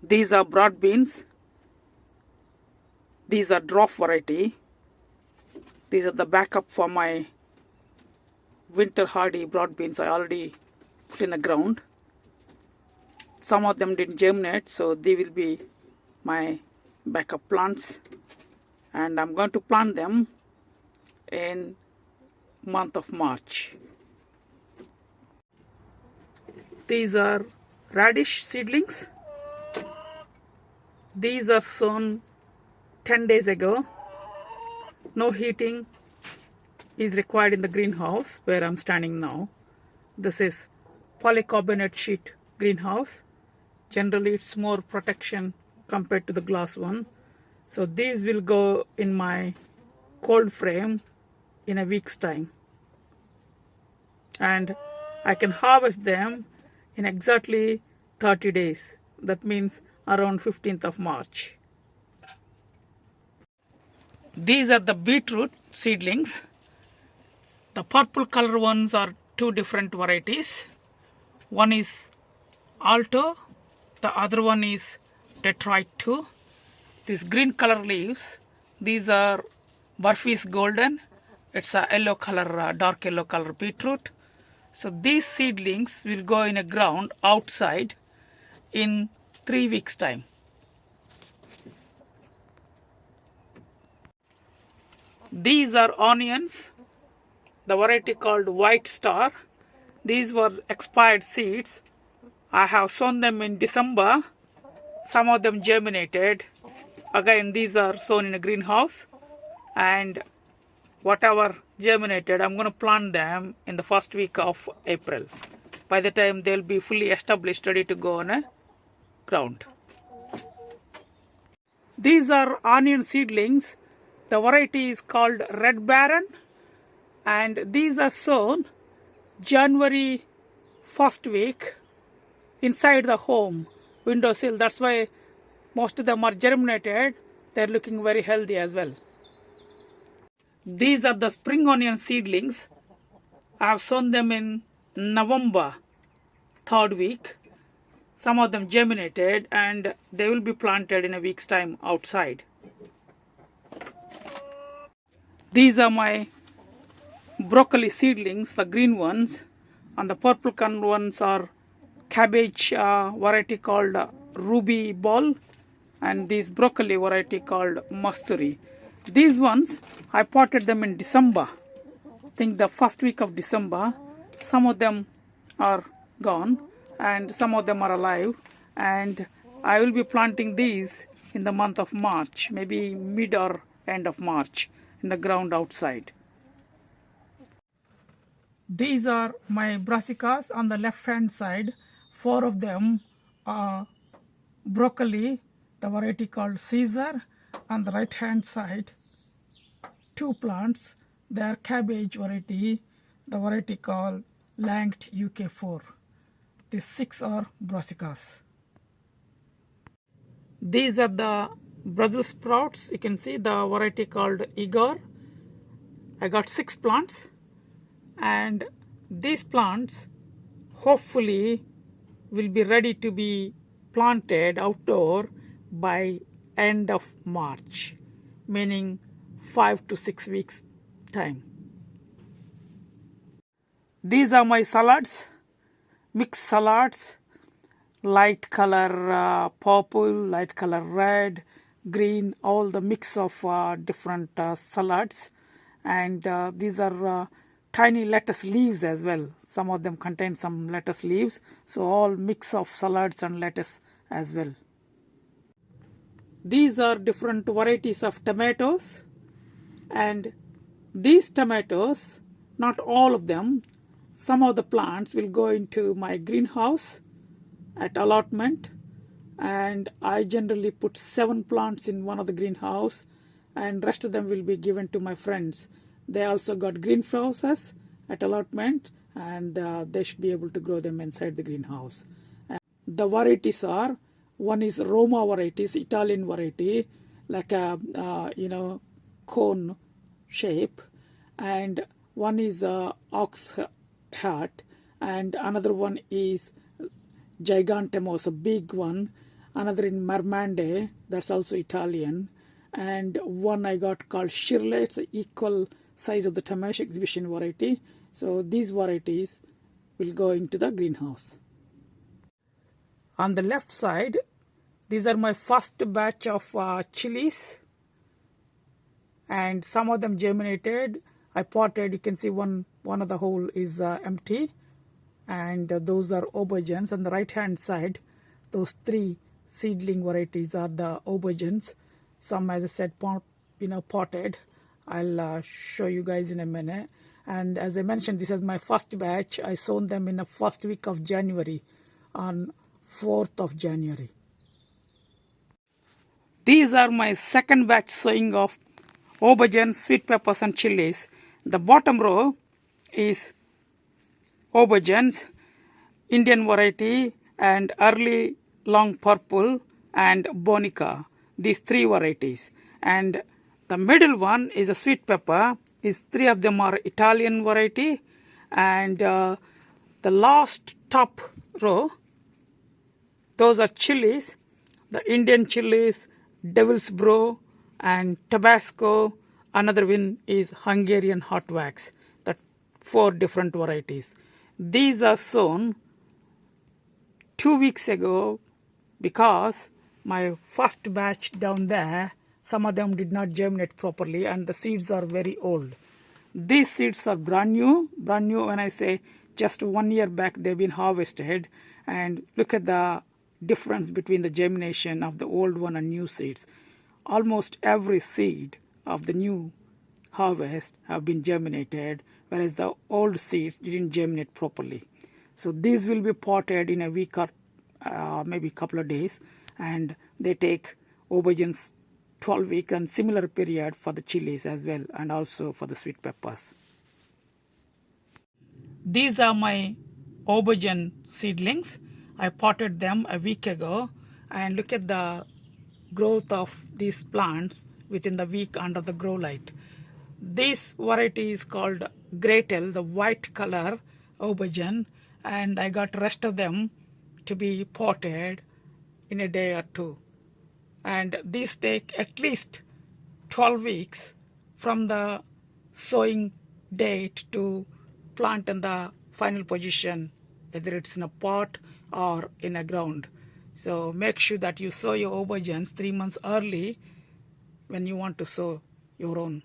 These are broad beans. These are dwarf variety. These are the backup for my winter hardy broad beans I already put in the ground. Some of them didn't germinate, so they will be my backup plants, and I'm going to plant them in month of March. These are radish seedlings. These are sown 10 days ago. No heating is required in the greenhouse where I'm standing now. This is polycarbonate sheet greenhouse. Generally it's more protection compared to the glass one. So these will go in my cold frame in a week's time, and I can harvest them in exactly 30 days. That means around 15th of March. These are the beetroot seedlings. The purple color ones are two different varieties. One is Alto, the other one is Detroit 2. These green color leaves, these are Murphy's Golden. It's a yellow color, dark yellow color beetroot. So these seedlings will go in a ground outside in 3 weeks time. These are onions, the variety called White Star. These were expired seeds. I have sown them in December. Some of them germinated. Again, these are sown in a greenhouse, and whatever germinated, I'm going to plant them in the first week of April. By the time they'll be fully established, ready to go on a ground. These are onion seedlings. The variety is called Red Baron, and these are sown January 1st week inside the home windowsill. That's why most of them are germinated. They're looking very healthy as well. These are the spring onion seedlings. I have sown them in November 3rd week. Some of them germinated, and they will be planted in a week's time outside. These are my broccoli seedlings, the green ones, and the purple ones are cabbage variety called Ruby Ball, and this broccoli variety called Masturi. These ones, I potted them in December. I think the first week of December. Some of them are gone and some of them are alive, and I will be planting these in the month of March, maybe mid or end of March, in the ground outside. These are my brassicas on the left hand side. 4 of them are broccoli, the variety called Caesar. On the right hand side, 2 plants, they are cabbage variety, the variety called Lanked UK4. These 6 are brassicas. These are the Brussels sprouts. You can see the variety called Igor. I got 6 plants, and these plants hopefully will be ready to be planted outdoor by end of March, meaning 5 to 6 weeks time. These are my salads, mixed salads, light color purple, light color red, green, all the mix of different salads. And these are tiny lettuce leaves as well. Some of them contain some lettuce leaves, so all mix of salads and lettuce as well. These are different varieties of tomatoes, and these tomatoes, not all of them, some of the plants will go into my greenhouse at Allotment, and I generally put 7 plants in one of the greenhouse, and rest of them will be given to my friends. They also got greenhouses at Allotment, and they should be able to grow them inside the greenhouse. And the varieties are, one is Roma varieties, Italian variety, like a cone shape, and one is ox heart, and another one is Gigantemos, a big one, another in Marmande, that's also Italian, and one I got called Shirley. It's an equal size of the tomato exhibition variety. So these varieties will go into the greenhouse. On the left side, these are my first batch of chilies, and some of them germinated. I potted. You can see one of the hole is empty, and those are aubergines. On the right hand side, those three seedling varieties are the aubergines. Some, as I said, potted. I'll show you guys in a minute. And as I mentioned, this is my first batch. I sown them in the first week of January, on 4th of January. These are my second batch sowing of aubergine, sweet peppers and chilies. The bottom row is aubergines, Indian variety, and early long purple and bonica. These three varieties. And the middle one is a sweet pepper. These three of them are Italian variety. And the last top row, those are chilies, the Indian chilies, Devil's Brew and Tabasco. Another one is Hungarian hot wax. That 4 different varieties. These are sown 2 weeks ago because my first batch down there, some of them did not germinate properly and the seeds are very old. These seeds are brand new when I say just 1 year back they've been harvested, and look at the difference between the germination of the old one and new seeds. Almost every seed of the new harvest have been germinated, whereas the old seeds didn't germinate properly. So these will be potted in a week or maybe a couple of days, and they take aubergines 12 weeks and similar period for the chilies as well, and also for the sweet peppers. These are my aubergine seedlings. I potted them a week ago, and look at the growth of these plants within the week under the grow light. This variety is called Gretel, the white color aubergine, and I got rest of them to be potted in a day or two. And these take at least 12 weeks from the sowing date to plant in the final position, whether it's in a pot or in a ground. So make sure that you sow your aubergines 3 months early when you want to sow your own